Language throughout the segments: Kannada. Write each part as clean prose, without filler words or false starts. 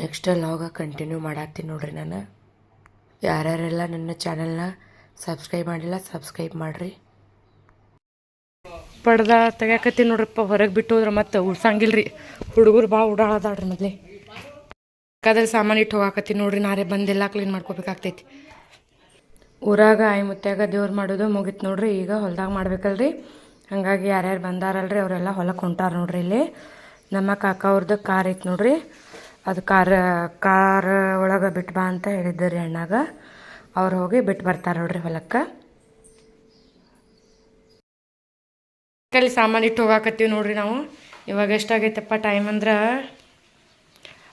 ನೆಕ್ಸ್ಟ್ ಲಾಗ ಕಂಟಿನ್ಯೂ ಮಾಡತ್ತೀನಿ ನೋಡ್ರಿ. ನಾನು ಯಾರ್ಯಾರೆಲ್ಲ ನನ್ನ ಚಾನಲ್ನ ಸಬ್ಸ್ಕ್ರೈಬ್ ಮಾಡಿಲ್ಲ ಸಬ್ಸ್ಕ್ರೈಬ್ ಮಾಡಿರಿ. ಪಡ್ದ ತೆಗ್ಯಾಕತ್ತೀನಿ ನೋಡ್ರಿಪ್ಪ. ಹೊರಗೆ ಬಿಟ್ಟು ಹೋದ್ರೆ ಮತ್ತೆ ಉಳ್ಸಂಗಿಲ್ರಿ. ಹುಡುಗರು ಭಾಳ ಓಡಾಡದಾಡ್ರಿ. ಮೊದಲೇ ಬೇಕಾದ್ರೆ ಸಾಮಾನು ಇಟ್ಟು ಹೋಗಾಕತ್ತೀನಿ ನೋಡ್ರಿ. ನಾರೇ ಬಂದೆಲ್ಲ ಕ್ಲೀನ್ ಮಾಡ್ಕೋಬೇಕಾಗ್ತೈತಿ. ಊರಾಗ ಆಯಿ ಮುತ್ಯಾಗ ದೇವ್ರು ಮಾಡೋದು ಮುಗಿತು ನೋಡ್ರಿ. ಈಗ ಹೊಲ್ದಾಗ ಮಾಡ್ಬೇಕಲ್ರಿ. ಹಾಗಾಗಿ ಯಾರ್ಯಾರು ಬಂದಾರಲ್ರಿ ಅವರೆಲ್ಲ ಹೊಲಕ್ಕೆ ಹೊಂಟಾರ ನೋಡ್ರಿ. ಇಲ್ಲಿ ನಮ್ಮ ಕಾಕ ಅವ್ರದ್ದು ಕಾರ್ ಐತೆ ನೋಡ್ರಿ. ಅದು ಕಾರ್ ಒಳಗೆ ಬಿಟ್ಟು ಬಾ ಅಂತ ಹೇಳಿದ್ರಿ ಅಣ್ಣಾಗ. ಅವ್ರು ಹೋಗಿ ಬಿಟ್ಟು ಬರ್ತಾರೆ ನೋಡ್ರಿ ಹೊಲಕ್ಕೆ. ಅಲ್ಲಿ ಸಾಮಾನು ಇಟ್ಟು ಹೋಗಾಕತ್ತೀವಿ ನೋಡ್ರಿ ನಾವು. ಇವಾಗ ಎಷ್ಟಾಗೈತಪ್ಪ ಟೈಮ್ ಅಂದ್ರೆ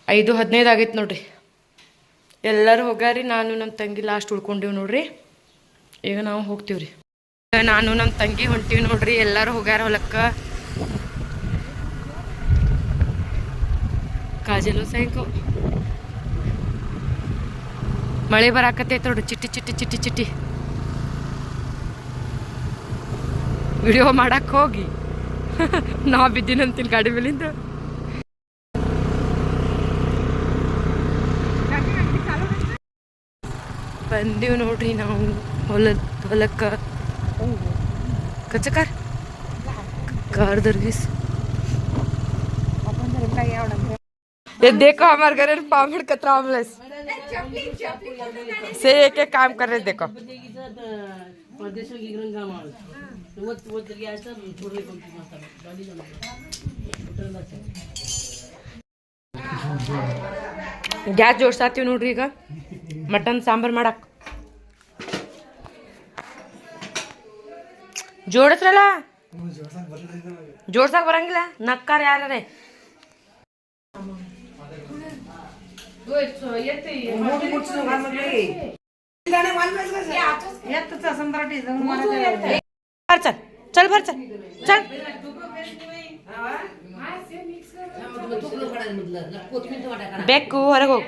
5:15 ಆಗೈತೆ ನೋಡ್ರಿ. ಎಲ್ಲರೂ ಹೋಗ್ಯಾರಿ. ನಾನು ನಮ್ಮ ತಂಗಿ ಲಾಸ್ಟ್ ಉಳ್ಕೊಂಡಿವಿ ನೋಡ್ರಿ. ಈಗ ನಾವು ಹೋಗ್ತೀವಿ ರೀ. ನಾನು ನಮ್ಮ ತಂಗಿ ಹೊಂಟೀವಿ ನೋಡ್ರಿ. ಎಲ್ಲರೂ ಹೋಗ್ಯಾರ ಹೊಲಕ್ಕೆ. ಕಾಜಲು ಸೈಕು ಮಳೆ ಬರಾಕತ್ತೈತೆ ನೋಡ್ರಿ. ಚಿಟ್ಟಿ ಚಿಟ್ಟಿ ಚಿಟ್ಟಿ ಚಿಟ್ಟಿ ವಿಡಿಯೋ ಮಾಡಕ್ಕೆ ಹೋಗಿ ನಾ ಬಿದ್ದೀನಂತೀನಿ ಗಾಡಿ ಮೇಲಿಂದ. ಬಂದೀವಿ ನೋಡ್ರಿ ನಾವು ಹೊಲಕ್ಕೆ. ಕಚ್ಚಕಾರ ಕಾರ್ದರ್ಗಿಸ್ ये देखो हमारे घर में पामड़ कतरा एम्बुलेंस से एक एक काम कर रहे देखो. ಗ್ಯಾಸ್ ಜೋಡ್ಸಾತೀವಿ ನೋಡ್ರಿ. ಈಗ ಮಟನ್ ಸಾಂಬಾರು ಮಾಡಕ್ ಜೋಡಿಸ್ರಲ್ಲ. ಜೋಡ್ಸಕ್ ಬರಂಗಿಲ್ಲ. ನಕ್ಕಾರ ಯಾರೇ चल भर चल चल बेकू ಹೊರಗೆ ಹೋಗು.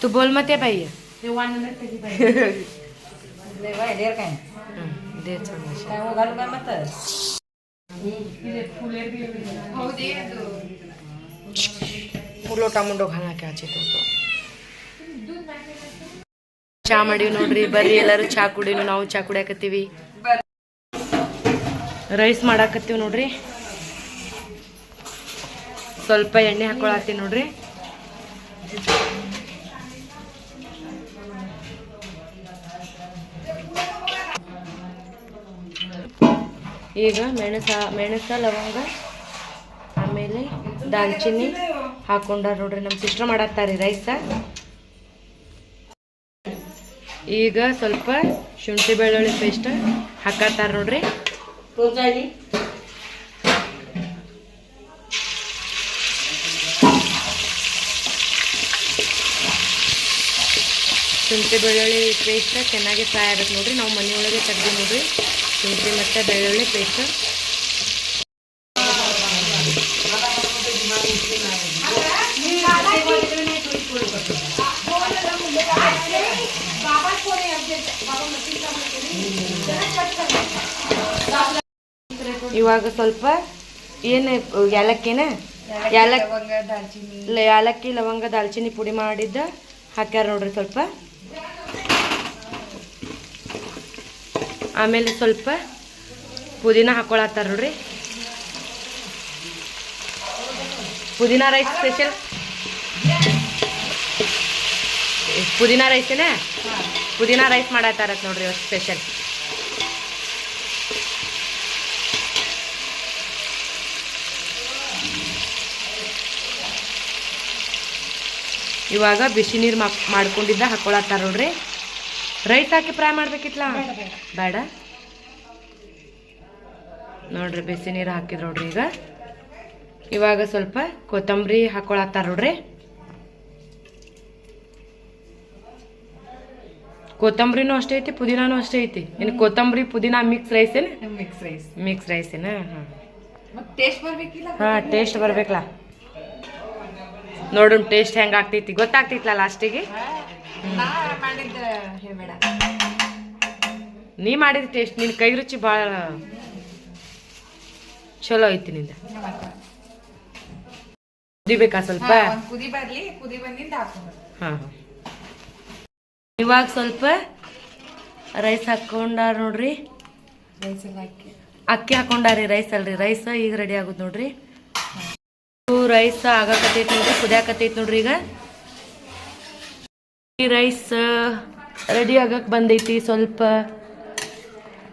तू बोल मत है भाई. ಲೋಟ ಮುಂಡೋ ಹಾಕಿ ಹಚ್ಚಿತ್ತು. ಚಾ ಮಾಡೀವಿ ನೋಡ್ರಿ. ಬರ್ರಿ ಎಲ್ಲರೂ ಚಾ ಕುಡಿನು. ನಾವು ಚಾ ಕುಡಿಯಾಕತ್ತೀವಿ. ರೈಸ್ ಮಾಡಾಕತ್ತೀವಿ ನೋಡ್ರಿ. ಸ್ವಲ್ಪ ಎಣ್ಣೆ ಹಾಕೊಳತ್ತೀವಿ ನೋಡ್ರಿ. ಈಗ ಮೆಣಸ ಲವಂಗ ಆಮೇಲೆ ದಾಲ್ಚಿನ್ನಿ ಹಾಕೊಂಡಾರ ನೋಡ್ರಿ. ನಮ್ಮ ಸಿಸ್ಟರ್ ಮಾಡತ್ತಾರಿ ರೈಸ. ಈಗ ಸ್ವಲ್ಪ ಶುಂಠಿ ಬೆಳ್ಳುಳ್ಳಿ ಪೇಸ್ಟ್ ಹಾಕತ್ತಾರ ನೋಡ್ರಿ. ಶುಂಠಿ ಬೆಳ್ಳುಳ್ಳಿ ಪೇಸ್ಟ್ ಚೆನ್ನಾಗಿ ಫ್ರೈ ಆಗಬೇಕು ನೋಡ್ರಿ. ನಾವು ಮನೆಯೊಳಗೆ ತೆಗ್ದು ನೋಡ್ರಿ ಶುಂಠಿ ಮತ್ತು ಬೆಳ್ಳುಳ್ಳಿ ಪೇಸ್ಟ್. ಇವಾಗ ಸ್ವಲ್ಪ ಏನು ಯಾಲಕ್ಕಿ ಲವಂಗ ದಾಲ್ಚಿನ್ನಿ ಪುಡಿ ಮಾಡಿದ್ದ ಹಾಕ್ಯಾರ ನೋಡ್ರಿ ಸ್ವಲ್ಪ. ಆಮೇಲೆ ಸ್ವಲ್ಪ ಪುದೀನ ಹಾಕೊಳತ್ತಾರ ನೋಡ್ರಿ. ಪುದೀನ ರೈಸ್ ಸ್ಪೆಷಲ್. ಪುದೀನ ರೈಸೇನೆ ಪುದೀನ ರೈಸ್ ಮಾಡತ್ತಾರ ನೋಡ್ರಿ ಇವತ್ತು ಸ್ಪೆಷಲ್. ಇವಾಗ ಬಿಸಿ ನೀರು ಮಾಡ್ಕೊಂಡಿದ್ದ ಹಾಕೊಳತ್ತಾರ ನೋಡ್ರಿ. ರೈಸ್ ಹಾಕಿ ಫ್ರೈ ಮಾಡ್ಬೇಕಿತ್ಲ ಬೇಡ ನೋಡ್ರಿ. ಬಿಸಿ ನೀರು ಹಾಕಿದ್ರು ನೋಡ್ರಿ. ಇವಾಗ ಸ್ವಲ್ಪ ಕೊತ್ತಂಬರಿ ಹಾಕೊಳತ್ತಾರ ನೋಡ್ರಿ. ಕೊತ್ತಂಬರಿನೂ ಅಷ್ಟೇ ಐತಿ ಪುದೀನಾನು ಅಷ್ಟೇ ಐತಿ. ಇನ್ನು ಕೊತ್ತಂಬರಿ ಪುದೀನಾ ಮಿಕ್ಸ್ ರೈಸ್ ಏನ? ಮಿಕ್ಸ್ ರೈಸ್ ಏನ? ಹಾಂ ಟೇಸ್ಟ್ ಬರ್ಬೇಕಲ್ಲ. ನೋಡು ಟೇಸ್ಟ್ ಹೆಂಗೆ ಆಗ್ತೈತಿ ಗೊತ್ತಾಗ್ತೈತ್ಲ ಲಾಸ್ಟಿಗೆ. ನೀ ಮಾಡಿದ ಟೇಸ್ಟ್ ನಿನ್ನ ಕೈ ರುಚಿ ಭಾಳ ಚಲೋ ಐತಿ ನಿಂದ. ಕುದಿಬೇಕಾ ಸ್ವಲ್ಪ? ಕುದಿ ಬರ್ಲಿ, ಕುದಿ ಬಂದಿಂದ ಹಾಕೊಂಡ್ಬರ್ರಿ. ಹಾಂ ಹಾಂ. ಇವಾಗ ಸ್ವಲ್ಪ ರೈಸ್ ಹಾಕೊಂಡಾರ ನೋಡ್ರಿ. ರೈಸ್ ಎಲ್ಲ ಹಾಕಿ ಅಕ್ಕಿ ಹಾಕೊಂಡಾರಿ, ರೈಸ್ ಅಲ್ರಿ. ರೈಸ್ ಈಗ ರೆಡಿ ಆಗುದು ನೋಡ್ರಿ. ರೈಸ್ ಆಗಕತ್ತೈತಿ ನೋಡ್ರಿ, ಕುದಿಯಾಕತ್ತೈತಿ ನೋಡ್ರಿ. ಈಗ ಈ ರೈಸ್ ರೆಡಿ ಆಗಕ್ಕೆ ಬಂದೈತಿ. ಸ್ವಲ್ಪ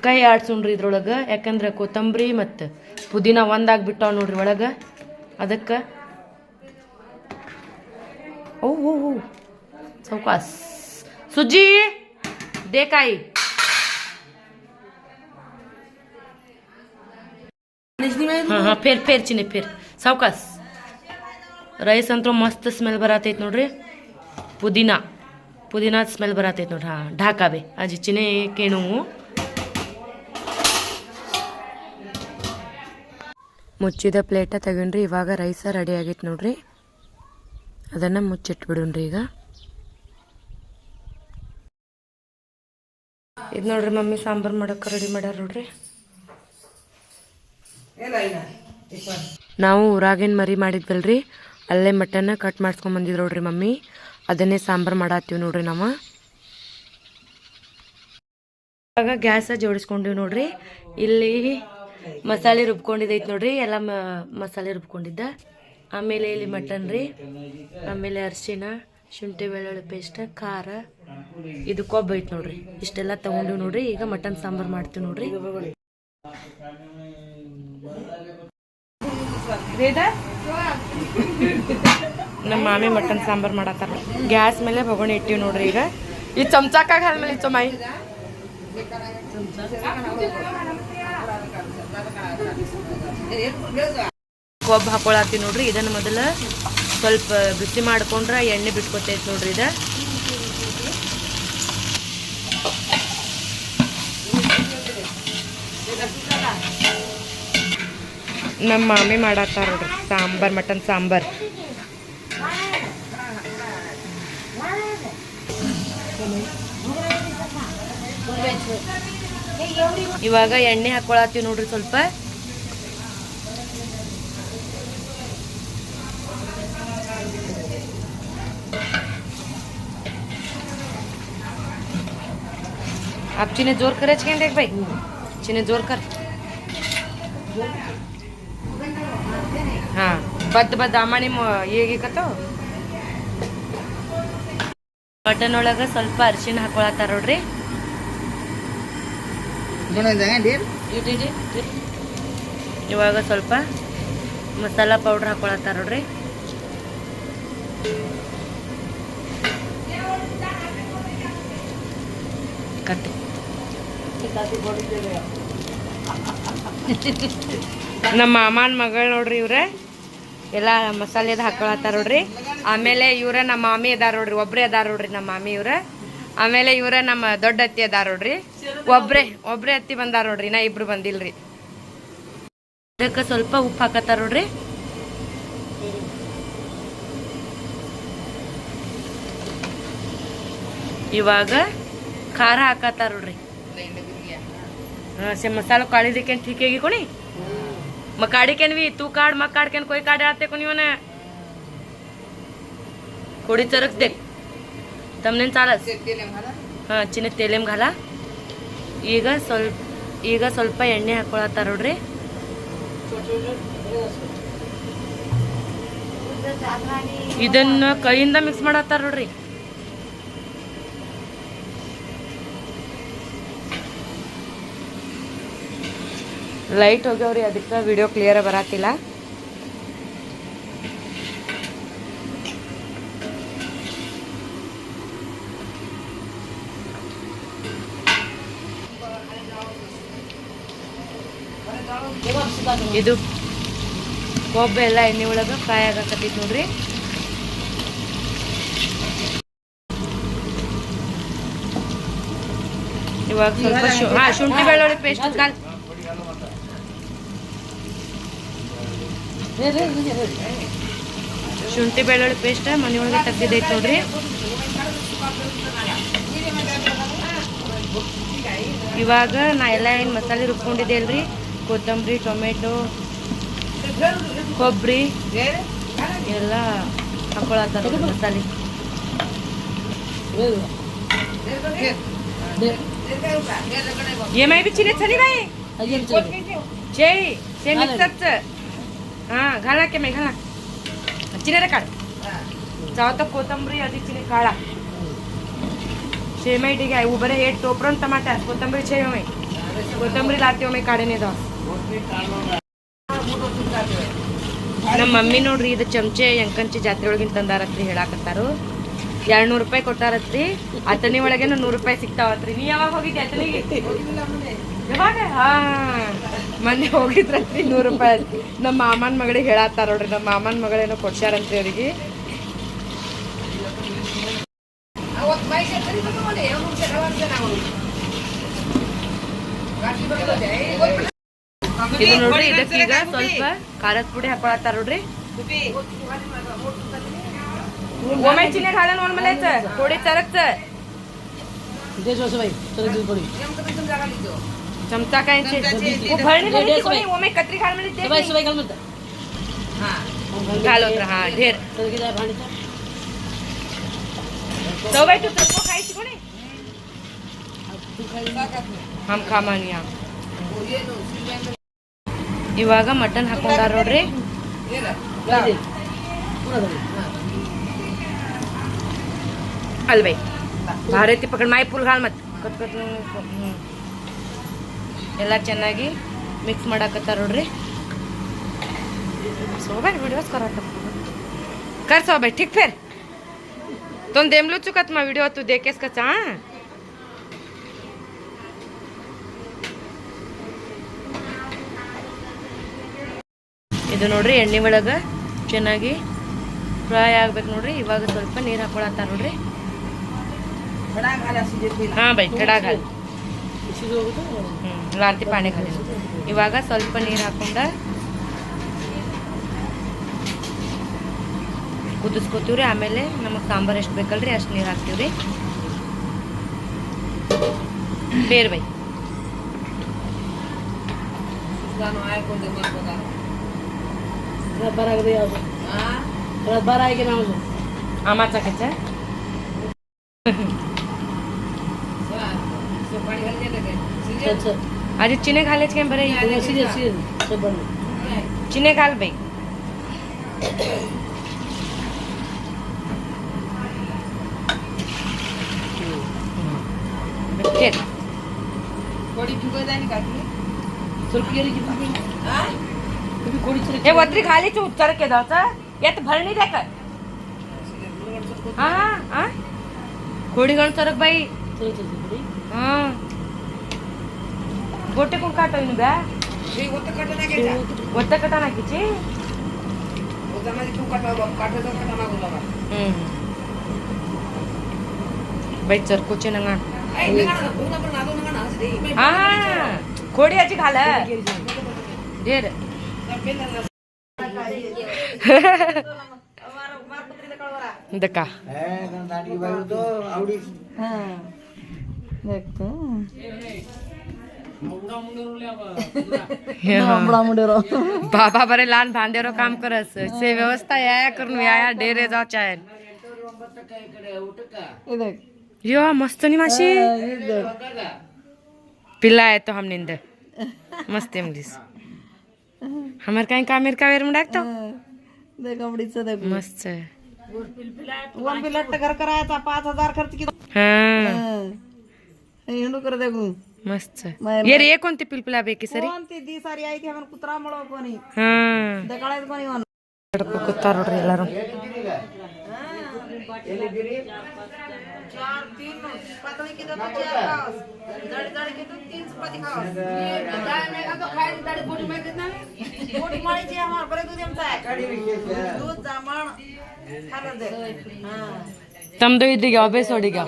ಕೈ ಆಡ್ಸೋಣ್ರಿ ಇದ್ರೊಳಗೆ, ಯಾಕಂದ್ರೆ ಕೊತ್ತಂಬರಿ ಮತ್ತು ಪುದೀನ ಒಂದಾಗ್ಬಿಟ್ಟಾವ ನೋಡ್ರಿ ಒಳಗೆ. ಅದಕ್ಕೆ ಓ ಸೌಕಾಸ್ ಸುಜ್ಜಿ ದೇಕಾಯಿ ಹಾಂ ಫೇರ್ ಚಿನ್ನಿ ಫೇರ್ ಸೌಕಾಸ್. ರೈಸ್ ಅಂತೂ ಮಸ್ತ್ ಸ್ಮೆಲ್ ಬರತೈತಿ ನೋಡ್ರಿ. ಪುದೀನ ಸ್ಮೆಲ್ ಬರತೈತಿ ನೋಡ್ರಿ. ಹಾಂ ಢಾಕಾಬೆ ಅಜಿ ಚಿನ್ನಿ ಕೇಣು. ಮುಚ್ಚಿದ ಪ್ಲೇಟ ತಗೊಂಡ್ರಿ. ಇವಾಗ ರೈಸ ರೆಡಿ ಆಗೈತೆ ನೋಡ್ರಿ. ಅದನ್ನು ಮುಚ್ಚಿಟ್ಬಿಡೋಣ್ರಿ. ಈಗ ಇದು ನೋಡ್ರಿ ಮಮ್ಮಿ ಸಾಂಬಾರು ಮಾಡೋಕೆ ರೆಡಿ ಮಾಡ್ಯಾರ ನೋಡ್ರಿ. ನಾವು ಊರಾಗೇನು ಮರಿ ಮಾಡಿದ್ವಲ್ರಿ, ಅಲ್ಲೇ ಮಟನ್ ಕಟ್ ಮಾಡ್ಸ್ಕೊಂಬಂದಿದ್ರು ನೋಡ್ರಿ ಮಮ್ಮಿ. ಅದನ್ನೇ ಸಾಂಬಾರು ಮಾಡತ್ತೀವಿ ನೋಡ್ರಿ ನಾವು. ಇವಾಗ ಗ್ಯಾಸ ಜೋಡಿಸ್ಕೊಂಡಿವಿ ನೋಡ್ರಿ. ಇಲ್ಲಿ ಮಸಾಲೆ ರುಬ್ಕೊಂಡಿದ್ದೈತೆ ನೋಡ್ರಿ. ಎಲ್ಲ ಮಸಾಲೆ ರುಬ್ಕೊಂಡಿದ್ದ. ಆಮೇಲೆ ಇಲ್ಲಿ ಮಟನ್ ರೀ, ಆಮೇಲೆ ಅರಿಶಿನ, ಶುಂಠಿ ಬೆಳ್ಳುಳ್ಳಿ ಪೇಸ್ಟ್, ಖಾರ, ಇದು ಕೊಬ್ಬು ಐತೆ ನೋಡ್ರಿ. ಇಷ್ಟೆಲ್ಲ ತಗೊಂಡಿವಿ ನೋಡ್ರಿ. ಈಗ ಮಟನ್ ಸಾಂಬಾರು ಮಾಡ್ತೀವಿ ನೋಡ್ರಿ. ನಮ್ಮ ಮಾಮಿ ಮಟನ್ ಸಾಂಬಾರು ಮಾಡತ್ತಾರ. ಗ್ಯಾಸ್ ಮೇಲೆ ಬೊಗಣಿ ಇಟ್ಟಿವಿ ನೋಡ್ರಿ. ಈಗ ಈ ಚಮಚಾಕಾಗ ಆದ್ಮೇಲೆ ಈ ಚೊಮಾಯಿ ಕೊಬ್ಬು ಹಾಕೊಳತ್ತೀವಿ ನೋಡ್ರಿ. ಇದನ್ನು ಮೊದಲು ಸ್ವಲ್ಪ ಬಿಸಿ ಮಾಡ್ಕೊಂಡ್ರೆ ಎಣ್ಣೆ ಬಿಟ್ಕೊತೈತಿ ನೋಡ್ರಿ. ಇದು ನಮ್ಮ ಮಾಮಿ ಮಾಡತ್ತಾರ ನೋಡ್ರಿ ಸಾಂಬಾರ್, ಮಟನ್ ಸಾಂಬಾರ್. ಇವಾಗ ಎಣ್ಣೆ ಹಾಕೊಳತ್ತೀವಿ ನೋಡ್ರಿ. ಸ್ವಲ್ಪ आप चीने जोर करे देख भाई, चीने जोर कर. हाँ बद आमानी ಹೇಗಿಕತ್ತೋ. ಮಟನ್ ಒಳಗೆ ಸ್ವಲ್ಪ ಅರಿಶಿನ ಹಾಕೊಳತ್ತಾರ ನೋಡ್ರಿ. ಇವಾಗ ಸ್ವಲ್ಪ ಮಸಾಲಾ ಪೌಡ್ರ್ ಹಾಕೊಳತ್ತಾರ ನೋಡ್ರಿ. ಕತ್ತಿ ನಮ್ಮ ಮಾಮನ ಮಗಳು ನೋಡ್ರಿ. ಇವ್ರೆ ಎಲ್ಲ ಮಸಾಲೆದ ಹಾಕೊಳತ್ತಾರ ನೋಡ್ರಿ. ಆಮೇಲೆ ಇವ್ರ ನಮ್ಮ ಮಾಮಿ ಅದಾರ ನೋಡ್ರಿ. ಒಬ್ರೇ ಅದಾರ ನೋಡ್ರಿ ನಮ್ಮ ಮಾಮಿ ಇವ್ರ. ಆಮೇಲೆ ಇವ್ರ ನಮ್ಮ ದೊಡ್ಡ ಅತ್ತಿ ಅದಾರ ನೋಡ್ರಿ. ಒಬ್ರೇ ಅತ್ತಿ ಬಂದಾರ ನೋಡ್ರಿ. ನಾ ಇಬ್ರು ಬಂದಿಲ್ರಿ. ಅದಕ್ಕೆ ಸ್ವಲ್ಪ ಉಪ್ಪು ಹಾಕತ್ತಾರ ನೋಡ್ರಿ. ಇವಾಗ ಖಾರ ಹಾಕತ್ತಾರ ನೋಡ್ರಿ. से मसाला काढ़ी देके ठीक है कोनी मकाड़ी के भी तू काढ़ मकाड़ के कोई काढ़ आते कोनी होने थोड़ी चरक दे तमने चालस हाँ चिन्ने तेलेम घाला. ಈಗ ಸ್ವಲ್ಪ ಎಣ್ಣೆ ಹಾಕೊಳತ್ತಾರ ನೋಡ್ರಿ. ಇದನ್ನ ಕೈಯಿಂದ ಮಿಕ್ಸ್ ಮಾಡತ್ತಾರ ನೋಡ್ರಿ. ಲೈಟ್ ಹೋಗ್ಯಾವ್ರಿ, ಅದಕ್ಕೆ ವಿಡಿಯೋ ಕ್ಲಿಯರ್ ಬರತ್ತಿಲ್ಲ. ಇದು ಕೊಬ್ಬು ಎಲ್ಲ ಎಣ್ಣೆ ಒಳಗೆ ಫ್ರೈ ಆಗಕತ್ತೈತಿ ನೋಡ್ರಿ. ಇವಾಗ ಸ್ವಲ್ಪ ಶುಂಠಿ ಬೆಳ್ಳುಳ್ಳಿ ಪೇಸ್ಟ್ ಶುಂಠಿ ಬೆಳ್ಳುಳ್ಳಿ ಪೇಸ್ಟ್ ಮನೆಯೊಳಗೆ ತೆಗ್ದಿದ್ದೈತೆ ನೋಡ್ರಿ. ಇವಾಗ ನಾ ಎಲ್ಲ ಏನು ಮಸಾಲೆ ರುಬ್ಕೊಂಡಿದ್ದೆ ಅಲ್ರಿ, ಕೊತ್ತಂಬರಿ, ಟೊಮೆಟೊ, ಕೊಬ್ಬರಿ ಎಲ್ಲ ಹಾಕೊಳತ್ತಾರ ಮಸಾಲೆ. ये मैं भी चिने चली भाई छे छे मिक्सरच हां घाला के मैं घाला चिने रे काढ जाव तर कोथंबरी आधी चिने काढा शेमाई ठीक आहे उभं हे टोपरण टमाटर कोथंबरी छे मैं कोथंबरी लाते हो मैं काढेने दा ನಮ್ಮ ಮಮ್ಮಿ ನೋಡ್ರಿ ಇದು ಚಮಚೆ ಎಂಕಂಚಿ ಜಾತ್ರೆ ಒಳಗಿನ ತಂದಾರತ್ರಿ ಹೇಳಾಕತ್ತಾರು. 200 ರೂಪಾಯಿ ಕೊಟ್ಟಾರತ್ರಿ. ಅತನಿ ಒಳಗೇನು 100 ರೂಪಾಯಿ ಸಿಗ್ತಾವತ್ರಿ. ನೀ ಯಾವಾಗ ಹೋಗಿದ್ದೆ ಅತನಿಗೆ? ಯಾವಾಗ? ಹಾ ಮೊನ್ನೆ ಹೋಗಿದ್ರತ್ರಿ 100 ರೂಪಾಯಿ. ನಮ್ಮ ಮಾಮನ ಮಗಳಿಗೆ ಹೇಳತ್ತಾರ ನೋಡ್ರಿ. ನಮ್ಮ ಮಾಮನ ಮಗಳೇನೋ ಕೊಡ್ಸ್ಯಾರಂತ್ರಿ ಅವ್ರಿಗೆ. ಇದು ನೋಡ್ರಿ ಇದಕ್ಕೀಗ ಸ್ವಲ್ಪ ಖಾರದ ಪುಡಿ ಹಾಕೊಳತ್ತಾರ ನೋಡ್ರಿ. ओमे चिने घालन वन मलायचं थोडी चरकचं चमचा काय भरणी भरणी कोणी ओमे कत्री घाल म्हणजे घालत हा ढेर सवय तू तुझको खायची कोणी हम खामानिया ಇವಾಗ ಮಟನ್ ಹಾಕೊಂಡಾರ ನೋಡ್ರಿ. अलबाई ಭಾರತಿ ಪಕಡ್ ಮಾಯಿ ಫುಲ್ ಹಾಲ್ ಮತ್ತೆ ಕತ್ ಎಲ್ಲ ಚೆನ್ನಾಗಿ ಮಿಕ್ಸ್ ಮಾಡಾಕತ್ತಾರ ನೋಡ್ರಿ. सोबाई व्हिडिओच करत कर सोबाई ठीक फिर तुम देमलो चुकत मा व्हिडिओ तू देखेस कचा ಇದು ನೋಡ್ರಿ ಎಣ್ಣೆ ಒಳಗ ಚೆನ್ನಾಗಿ ಫ್ರೈ ಆಗ್ಬೇಕು ನೋಡ್ರಿ. ಇವಾಗ ಸ್ವಲ್ಪ ನೀರು ಹಾಕೊಳತ್ತಾರ ನೋಡ್ರಿ. ಹಾ ಬೈ ಕಡಾ घाल लारती पाणी घाली. ಇವಾಗ ಸ್ವಲ್ಪ ನೀರು ಹಾಕೊಂಡ ಕುದಿಸ್ಕೋತೀವ್ರಿ. ಆಮೇಲೆ ನಮಗೆ ಸಾಂಬಾರು ಎಷ್ಟು ಬೇಕಲ್ರಿ ಅಷ್ಟು ನೀರು ಹಾಕ್ತೀವ್ರಿ. ಬೇರೆ ಬೈ आमाचा कच्चा आधी चिने घालायचे काय बरं चिने घाल बाई. हे वत्री घालीचे उच्चार के जायचं यात भरणी द्या का हा हा खोडी गण सरक बाई हा गोटे कोण काटवून ब्या ಒತ್ತ ಕಟ ನಾಕಿಚಿ बाई चरकोचे नंगा हा खोडी याची घाल ढेर दका बाबा बरे लहान भांडेरो काम करस से व्यवस्था या करून या डेरे जावच्या यो मस्त नी माशी पिल्ला आहे तो हम निंद मस्त एमलीस हमार काय कामेर कावेर में डाकतो देख आवडीचं देख मस्त वन बिलट घर करायचा 5000 खर्च किती हिंडू कर देखू मस्त ये रे कोणती पिलपिला बेकी सरी कोणती दी सारी आई थे कुत्रा मळो कोणी हा दकळायत कोणी वन ಕೂತಾರ ನೋಡ್ರಿ ಎಲ್ಲಾರು. 4-3 पतली की तो 4 खाओ जड़ी जड़ी की तो 3 चपाती खाओ दाल में का तो खाई दाल बोटी में कितना बोटी मारी जी हमार बड़े दूध हम चाहे दूध जामण खाना दे हां ತಮ್ದು ಇದ್ದೀಗ ಅಭ್ಯಾಸ ಹೊಡಿಗ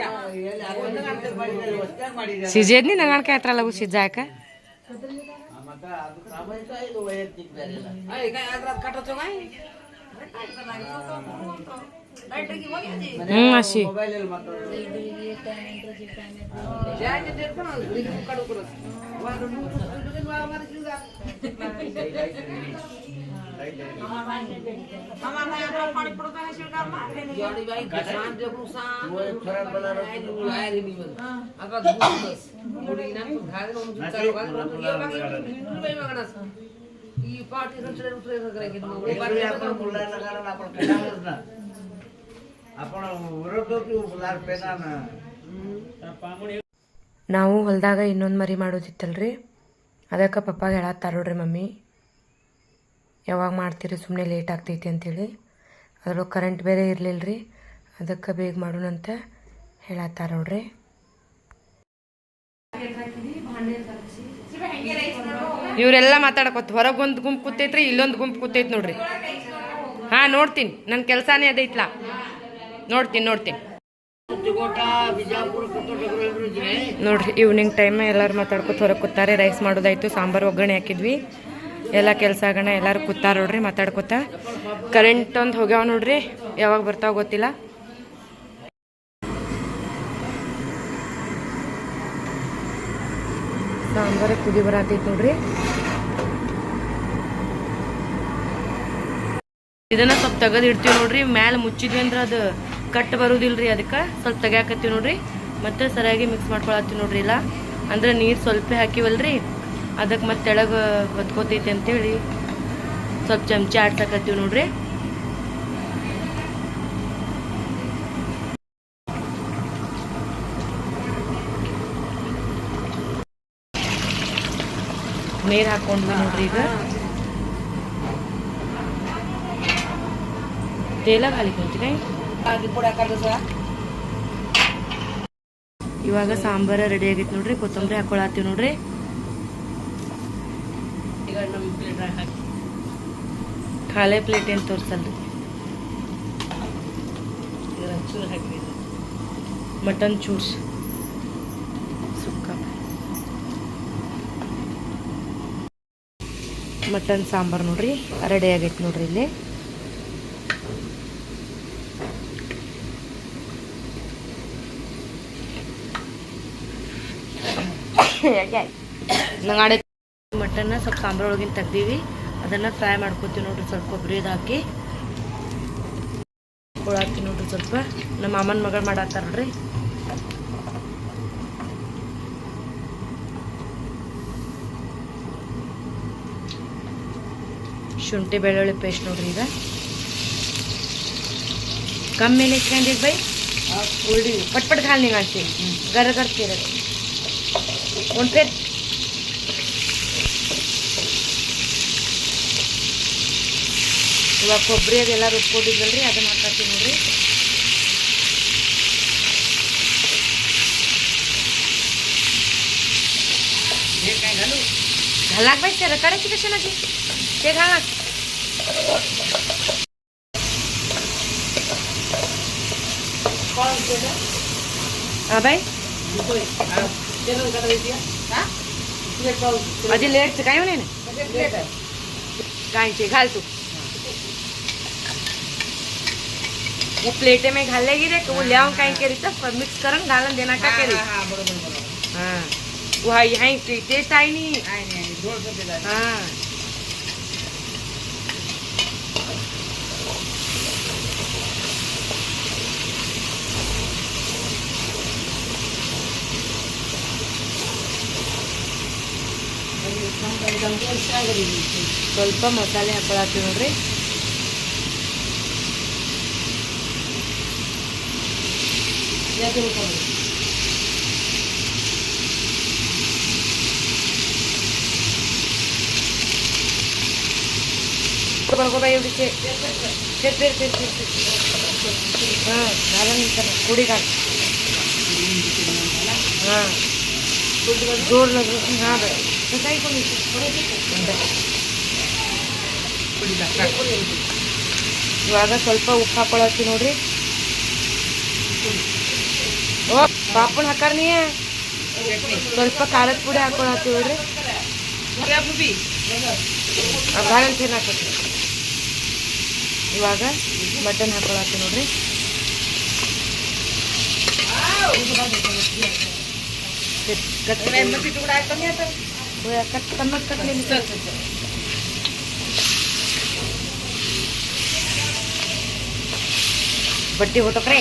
ಸಿಜೇದ್ನಿ ನಂಗಣ काय ಹತ್ರ ಲಗು ಸಿಜಾಕ अशी हमारा यहाँ पर पानी पड़ता है शिवगार में जोड़ी भाई किसान जो नुकसान वो खराब बना रहा है बुलाया नहीं बन अब बस बुड़ी ना घाल में मुझे चालू कर ये बाकी भाई मगना ये पार्टी संचले उतरे करेंगे वो पार्टी आपण बुलाया लगा आपण कडावच ना आपण विरोध की बुलार पेना ना ನಾವು ಹೊಲದಾಗ ಇನ್ನೊಂದು ಮರಿ ಮಾಡೋದಿತ್ತಲ್ರಿ ಅದಕ್ಕೆ ಪಪ್ಪಾಗೆ ಹೇಳತ್ತಾರ ನೋಡ್ರಿ ಮಮ್ಮಿ ಯಾವಾಗ ಮಾಡ್ತೀರಿ ಸುಮ್ಮನೆ ಲೇಟ್ ಆಗ್ತೈತಿ ಅಂಥೇಳಿ ಅದ್ರೊಳಗೆ ಕರೆಂಟ್ ಬೇರೆ ಇರಲಿಲ್ಲ ರೀ ಅದಕ್ಕೆ ಬೇಗ ಮಾಡೋಣ ಅಂತ ಹೇಳತ್ತಾರ ನೋಡ್ರಿ ಇವರೆಲ್ಲ ಮಾತಾಡಕೋತ ಹೊರಗೊಂದು ಗುಂಪು ಕೂತೈತ್ರಿ ಇಲ್ಲೊಂದು ಗುಂಪು ಕೂತೈತಿ ನೋಡ್ರಿ ಹಾಂ ನೋಡ್ತೀನಿ ನನ್ನ ಕೆಲಸನೇ ಅದೈತ್ಲಾ ನೋಡ್ತೀನಿ ನೋಡ್ರಿ ಈವ್ನಿಂಗ್ ಟೈಮ್ ಎಲ್ಲರೂ ಮಾತಾಡ್ಕೊತ ಹೊರಗೆ ಕೂತಾರೆ ರೈಸ್ ಮಾಡೋದಾಯ್ತು ಸಾಂಬಾರು ಒಗ್ಗರಣೆ ಹಾಕಿದ್ವಿ ಎಲ್ಲ ಕೆಲಸ ಆಗೋಣ ಎಲ್ಲರೂ ಕೂತಾರ ನೋಡ್ರಿ ಮಾತಾಡ್ಕೊತ ಕರೆಂಟ್ ಒಂದು ಹೋಗ್ಯಾವ ನೋಡ್ರಿ ಯಾವಾಗ ಬರ್ತಾವ ಗೊತ್ತಿಲ್ಲ ಸಾಂಬಾರು ಕುದಿ ಬರತೈತಿ ನೋಡ್ರಿ ಇದನ್ನ ಸ್ವಲ್ಪ ತೆಗೆದು ಇಡ್ತೀವಿ ನೋಡ್ರಿ ಮ್ಯಾಲೆ ಮುಚ್ಚಿದ್ವಿ ಅಂದ್ರೆ ಅದು ಕಟ್ ಬರುದಿಲ್ರಿ ಅದಕ್ಕೆ ಸ್ವಲ್ಪ ತೆಗ್ಯಾಕತ್ತೀವಿ ನೋಡ್ರಿ ಮತ್ತೆ ಸರಿಯಾಗಿ ಮಿಕ್ಸ್ ಮಾಡ್ಕೊಳತ್ತೀವಿ ನೋಡ್ರಿ ಇಲ್ಲ ಅಂದ್ರೆ ನೀರು ಸ್ವಲ್ಪ ಹಾಕಿವಲ್ರಿ ಅದಕ್ಕೆ ಮತ್ತೆ ತೆಳಗೆ ಹೊತ್ಕೋತೈತಿ ಅಂತೇಳಿ ಸ್ವಲ್ಪ ಚಮಚ ಆಡ್ಸಕತ್ತೀವಿ ನೋಡ್ರಿ ನೀರು ಹಾಕೊಂಡ್ವಿ ನೋಡ್ರಿ ಈಗ तेल घालिಕೊಂತೀನಿ ಇವಾಗ ಸಾಂಬಾರ ರೆಡಿ ಆಗೈತೆ ನೋಡ್ರಿ ಕೊತ್ತಂಬರಿ ಹಾಕೊಳತ್ತೀವಿ ನೋಡ್ರಿ ಖಾಲಿ ಪ್ಲೇಟ್ ಏನು ತೋರಿಸಲ್ರಿ ಮಟನ್ ಚೂರ್ಸ್ ಸುಕ್ಕ ಮಟನ್ ಸಾಂಬಾರು ನೋಡ್ರಿ ರೆಡಿ ಆಗೈತೆ ನೋಡ್ರಿ ಇಲ್ಲಿ ನಂಗಾಡೆ ಮಟನ್ನ ಸ್ವಲ್ಪ ಸಾಂಬಾರು ಒಳಗಿನ ತೆಗ್ದೀವಿ ಅದನ್ನು ಫ್ರೈ ಮಾಡ್ಕೊತೀವಿ ನೋಡ್ರಿ ಸ್ವಲ್ಪ ಕೊಬ್ಬರಿ ಹಾಕಿ ಕೊಳಾಕ್ತೀವಿ ನೋಡ್ರಿ ಸ್ವಲ್ಪ ನಮ್ಮ ಮಾಮನ ಮಗಳು ಮಾಡತ್ತಾರ ನೋಡ್ರಿ ಶುಂಠಿ ಬೆಳ್ಳುಳ್ಳಿ ಪೇಸ್ಟ್ ನೋಡ್ರಿ ಈಗ कम में लेके आए भाई उल्टी पटपट खा लेंगे आज से गर करते रहे और फिर ಇವಾಗ ಕೊಬ್ಬರಿ ಅದೆಲ್ಲ ರುಬ್ಕೊಂಡಿದ್ವಲ್ರಿ ಅದನ್ನ ಹಾಕತ್ತೀವಿ ನೋಡ್ರಿ घालाक बाई ते रकाड्याची कशाला ते घालाक हाँ भाई अजी लेट से काय म्हणे काय घाल तू वो प्लेटे में घालेगी रे वो ले आऊँ कहीं करी तब मिक्स करन घालन देना का करी हाँ वो यहाँ टेस्ट आई नहीं हाँ ಸ್ವಲ್ಪ ಮಸಾಲೆ ಹಾಕೊಳತ್ತೀವಿ ನೋಡ್ರಿ बघा एवढी फिर हां झालं नंतर पुडी काढ हां जोर लग हां काही पण ಇವಾಗ ಸ್ವಲ್ಪ ಉಪ್ಪು ಹಾಕೊಳತ್ತೀವಿ ನೋಡ್ರಿ ಓ ಪಾಪನ್ ಹಾಕಾರ ನೀ ಸ್ವಲ್ಪ ಖಾರದ ಪುಡಿ ಹಾಕೊಳತ್ತೀವಿ ನೋಡ್ರಿ ಭಾರನ್ ಸೇನ್ ಹಾಕೋತೀವಿ ಇವಾಗ ಮಟನ್ ಹಾಕೊಳತ್ತೀವಿ ನೋಡ್ರಿ ಪಟ್ಟಿ ಹೊಟ್ಟಕ್ರೆ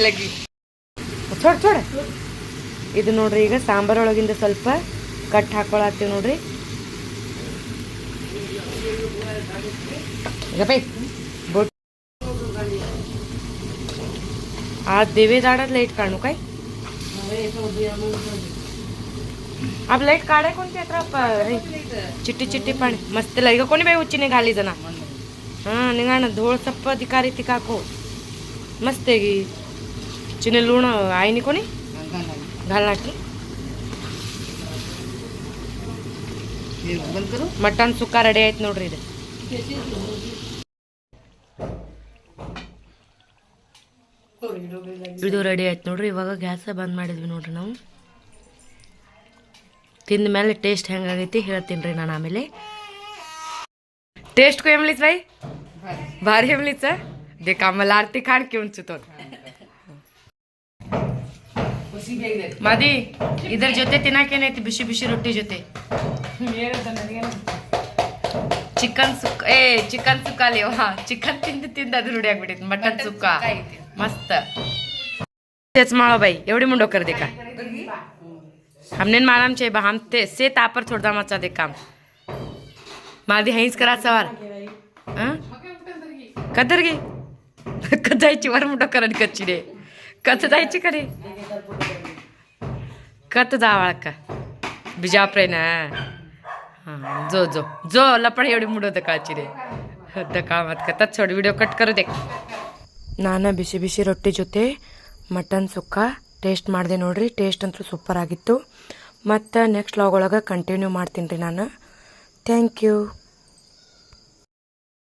ಲಗಿ ಚೋಡ್ ಚೋಡ ಇದು ನೋಡ್ರಿ ಈಗ ಸಾಂಬಾರ್ ಒಳಗಿಂದ ಸ್ವಲ್ಪ ಕಟ್ ಹಾಕೊಳತ್ತೀವಿ ನೋಡ್ರಿ बोट आज देवे झाडात लाईट काढू काय अब लाईट काढाय कोणती चिट्टी चिट्टी पाणी मस्त लाईट कोणी बाई उच्ची घाली जना हा निघाण धोळ सप्प अधिकारी ती काको मस्त आहे की चिने लूण आईनी कोणी घालणार की मटन सुक्का रेडी आಯ್ತು ನೋಡ್ರಿ ಇದು ಇದು ರೆಡಿ ಆಯ್ತು ನೋಡ್ರಿ ಇವಾಗ ಗ್ಯಾಸ್ ಬಂದ್ ಮಾಡಿದ್ವಿ ನೋಡ್ರಿ ನಾವು ತಿಂದ ಮೇಲೆ ಟೇಸ್ಟ್ ಹೆಂಗಾಗೈತಿ ಹೇಳ್ತೀನಿ ರೀ ನಾನು ಆಮೇಲೆ टेस्ट को एमलीच भाई भारी एमलीच देखा मला आरती खाण घेऊन चुतो ಮಾದಿ ಇದರ ಜೊತೆ ತಿನ್ನಕೇನೈತಿ ಬಿಸಿ ಬಿಸಿ ರೊಟ್ಟಿ ಜೊತೆ ಚಿಕನ್ ಸುಕ್ಕ ಚಿಕನ್ ಸುಕ್ಕ ಅಲ್ಲಿ ಚಿಕನ್ ತಿಂದು ತಿಂದು ಅದು ರೂಢಿ ಆಗ್ಬಿಟ್ಟೈತಿ ಮಟನ್ ಸುಕ್ಕ मस्त तेच माळो बाई एवढी मुंडो कर दे का हमने माराम चे बा हम ते से तापर छोड़दा मचा दे काम मादी हैंस करा सवार कदर गे कदायची वर मुंडो करन कच्ची रे कत जायची करे कत जावाळ का बिजाप्रेन जो जो जो लपड एवढी मुंडो दकाची रे दका मत का तत छोड़ वीडियो कट करू दे ನಾನು ಬಿಸಿ ಬಿಸಿ ರೊಟ್ಟಿ ಜೊತೆ ಮಟನ್ ಸುಕ್ಕ ಟೇಸ್ಟ್ ಮಾಡಿದೆ ನೋಡ್ರಿ ಟೇಸ್ಟ್ ಅಂತೂ ಸೂಪರ್ ಆಗಿತ್ತು ಮತ್ತು ನೆಕ್ಸ್ಟ್ ವ್ಲಾಗ್ ಒಳಗೆ ಕಂಟಿನ್ಯೂ ಮಾಡ್ತೀನಿ ರೀ ನಾನು ಥ್ಯಾಂಕ್ ಯು